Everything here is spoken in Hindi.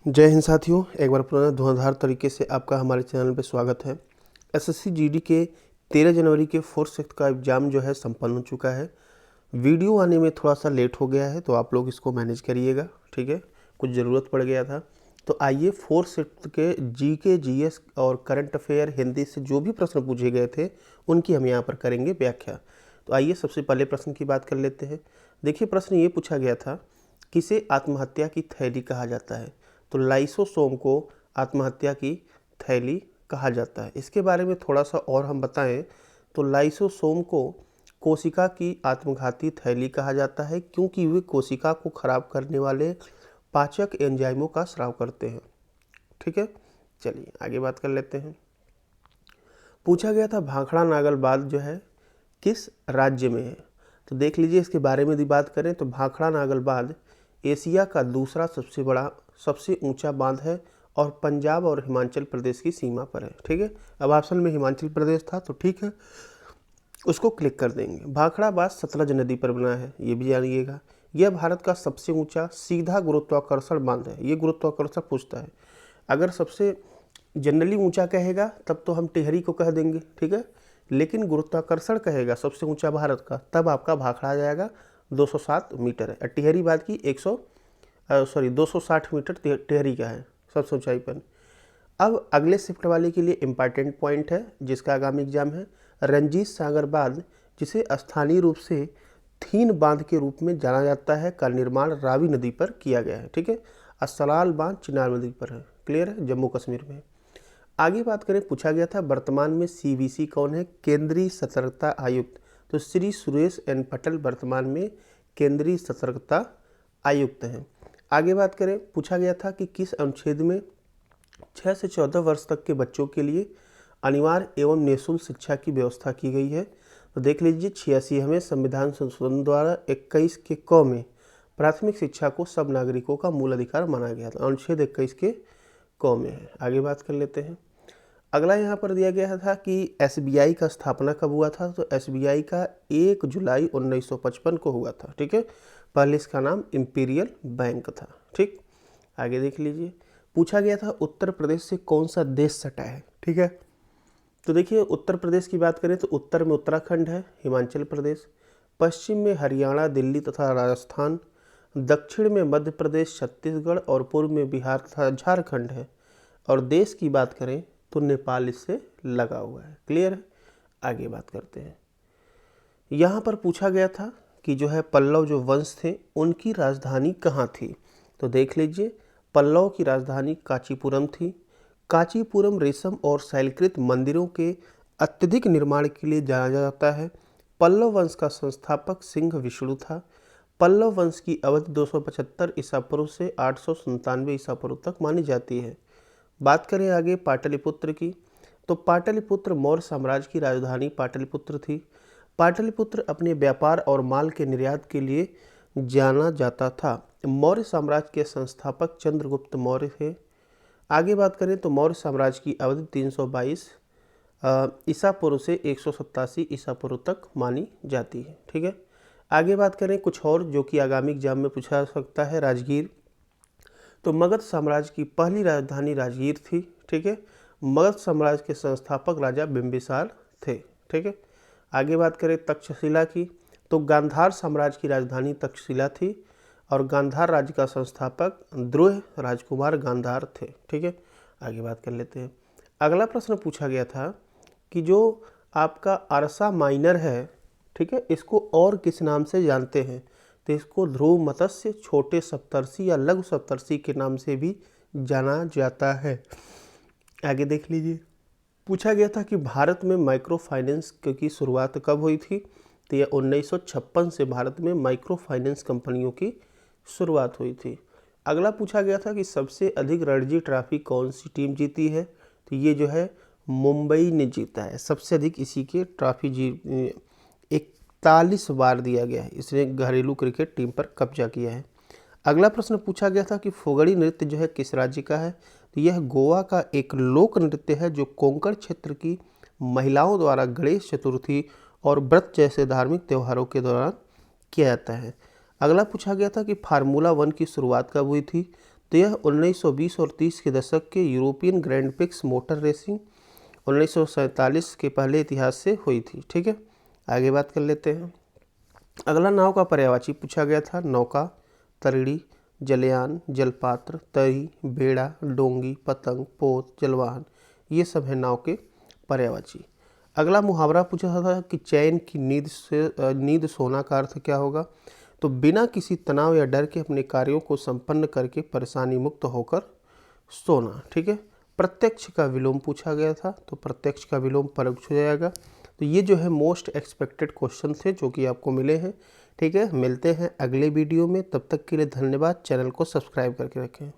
जय हिंद साथियों, एक बार पुनः धुआंधार तरीके से आपका हमारे चैनल पे स्वागत है। एसएससी जीडी के 13 जनवरी के फोर्थ शिफ्ट का एग्ज़ाम जो है संपन्न हो चुका है। वीडियो आने में थोड़ा सा लेट हो गया है तो आप लोग इसको मैनेज करिएगा, ठीक है। कुछ ज़रूरत पड़ गया था। तो आइए फोर्थ शिफ्ट के जीके, जीएस और करंट अफेयर हिंदी से जो भी प्रश्न पूछे गए थे उनकी हम यहाँ पर करेंगे व्याख्या। तो आइए सबसे पहले प्रश्न की बात कर लेते हैं। देखिए, प्रश्न ये पूछा गया था, किसे आत्महत्या की थैली कहा जाता है? तो लाइसोसोम को आत्महत्या की थैली कहा जाता है। इसके बारे में थोड़ा सा और हम बताएं तो लाइसोसोम को कोशिका की आत्मघाती थैली कहा जाता है, क्योंकि वे कोशिका को खराब करने वाले पाचक एंजाइमों का स्राव करते हैं, ठीक है। चलिए आगे बात कर लेते हैं। पूछा गया था भाखड़ा नागल बांध जो है किस राज्य में है? तो देख लीजिए, इसके बारे में यदि बात करें तो भाखड़ा नागल बांध एशिया का दूसरा सबसे ऊंचा बांध है और पंजाब और हिमाचल प्रदेश की सीमा पर है, ठीक है। अब ऑप्शन में हिमाचल प्रदेश था तो ठीक है, उसको क्लिक कर देंगे। भाखड़ा बांध सतलज नदी पर बना है, ये भी जानिएगा। यह भारत का सबसे ऊंचा सीधा गुरुत्वाकर्षण बांध है। ये गुरुत्वाकर्षण पूछता है, अगर सबसे जनरली ऊंचा कहेगा तब तो हम टिहरी को कह देंगे, ठीक है। लेकिन गुरुत्वाकर्षण कहेगा सबसे ऊंचा भारत का, तब आपका भाखड़ा आ जाएगा 207 मीटर है। टिहरी बांध की 260 मीटर टिहरी का है सबसे ऊंचाई पर। अब अगले शिफ्ट वाले के लिए इम्पॉर्टेंट पॉइंट है जिसका आगामी एग्जाम है। रंजीत सागर बांध, जिसे स्थानीय रूप से थीन बांध के रूप में जाना जाता है, का निर्माण रावी नदी पर किया गया है, ठीक है। सलाल बांध चिनाब नदी पर है, क्लियर है, जम्मू कश्मीर में। आगे बात करें, पूछा गया था वर्तमान में सीवीसी कौन है? केंद्रीय सतर्कता आयुक्त। तो श्री सुरेश एन पटेल वर्तमान में केंद्रीय सतर्कता आयुक्त हैं। आगे बात करें, पूछा गया था कि किस अनुच्छेद में 6 से 14 वर्ष तक के बच्चों के लिए अनिवार्य एवं निःशुल्क शिक्षा की व्यवस्था की गई है? तो देख लीजिए, 86वें संविधान संशोधन द्वारा 21 के क में प्राथमिक शिक्षा को सब नागरिकों का मूल अधिकार माना गया था। अनुच्छेद 21 के क में है। आगे बात कर लेते हैं। अगला यहाँ पर दिया गया था कि एसबीआई का स्थापना कब हुआ था? तो एसबीआई का 1 जुलाई 1955 को हुआ था, ठीक है। पहले इसका नाम इंपीरियल बैंक था, ठीक। आगे देख लीजिए, पूछा गया था उत्तर प्रदेश से कौन सा देश सटा है, ठीक है। तो देखिए, उत्तर प्रदेश की बात करें तो उत्तर में उत्तराखंड है, हिमाचल प्रदेश, पश्चिम में हरियाणा, दिल्ली तथा राजस्थान, दक्षिण में मध्य प्रदेश, छत्तीसगढ़ और पूर्व में बिहार तथा झारखंड है। और देश की बात करें तो नेपाल इससे लगा हुआ है, क्लियर है। आगे बात करते हैं। यहाँ पर पूछा गया था कि जो है पल्लव जो वंश थे उनकी राजधानी कहाँ थी? तो देख लीजिए, पल्लव की राजधानी कांचीपुरम थी। कांचीपुरम रेशम और शैलकृत मंदिरों के अत्यधिक निर्माण के लिए जाना जाता है। पल्लव वंश का संस्थापक सिंह विष्णु था। पल्लव वंश की अवधि 275 ईसा पूर्व से 897 ईसा पूर्व तक मानी जाती है। बात करें आगे पाटलिपुत्र की, तो पाटलिपुत्र मौर्य साम्राज्य की राजधानी पाटलिपुत्र थी। पाटलिपुत्र अपने व्यापार और माल के निर्यात के लिए जाना जाता था। मौर्य साम्राज्य के संस्थापक चंद्रगुप्त मौर्य थे। आगे बात करें तो मौर्य साम्राज्य की अवधि 322 ईसा पूर्व से 187 ईसा पूर्व तक मानी जाती है, ठीक है। आगे बात करें कुछ और जो कि आगामी एग्जाम में पूछा जा सकता है, राजगीर। तो मगध साम्राज्य की पहली राजधानी राजगीर थी, ठीक है। मगध साम्राज्य के संस्थापक राजा बिंबिसार थे, ठीक है। आगे बात करें तक्षशिला की, तो गांधार साम्राज्य की राजधानी तक्षशिला थी और गांधार राज्य का संस्थापक द्रुह राजकुमार गांधार थे, ठीक है। आगे बात कर लेते हैं। अगला प्रश्न पूछा गया था कि जो आपका अरसा माइनर है, ठीक है, इसको और किस नाम से जानते हैं? तो इसको ध्रुव मत्स्य, छोटे सप्तर्षि या लघु सप्तर्षि के नाम से भी जाना जाता है। आगे देख लीजिए, पूछा गया था कि भारत में माइक्रो फाइनेंस की शुरुआत कब हुई थी? तो यह 1956 से भारत में माइक्रो फाइनेंस कंपनियों की शुरुआत हुई थी। अगला पूछा गया था कि सबसे अधिक रणजी ट्रॉफी कौन सी टीम जीती है? तो ये जो है मुंबई ने जीता है, सबसे अधिक इसी के ट्रॉफी 41 बार दिया गया है। इसने घरेलू क्रिकेट टीम पर कब्जा किया है। अगला प्रश्न पूछा गया था कि फोगड़ी नृत्य जो है किस राज्य का है? तो यह गोवा का एक लोक नृत्य है जो कोंकण क्षेत्र की महिलाओं द्वारा गणेश चतुर्थी और व्रत जैसे धार्मिक त्योहारों के दौरान किया जाता है। अगला पूछा गया था कि फार्मूला 1 की शुरुआत कब हुई थी? तो यह 1920 और 30 के दशक के European grand prix motor racing 1947 के पहले इतिहास से हुई थी। ठीक है, आगे बात कर लेते हैं। अगला नाव का पर्यायवाची पूछा गया था। नौका, तरिड़ी, जलयान, जलपात्र, तरी, बेड़ा, डोंगी, पतंग, पोत, जलवाहन, ये सब है नाव के पर्यायवाची। अगला मुहावरा पूछा था कि चैन की नींद सोना का अर्थ क्या होगा। तो बिना किसी तनाव या डर के अपने कार्यों को संपन्न करके परेशानी मुक्त होकर सोना। ठीक है, प्रत्यक्ष का विलोम पूछा गया था, तो प्रत्यक्ष का विलोम परोक्ष हो जाएगा। तो ये जो है मोस्ट एक्सपेक्टेड क्वेश्चन थे जो कि आपको मिले हैं। ठीक है, मिलते हैं अगले वीडियो में, तब तक के लिए धन्यवाद। चैनल को सब्सक्राइब करके रखें।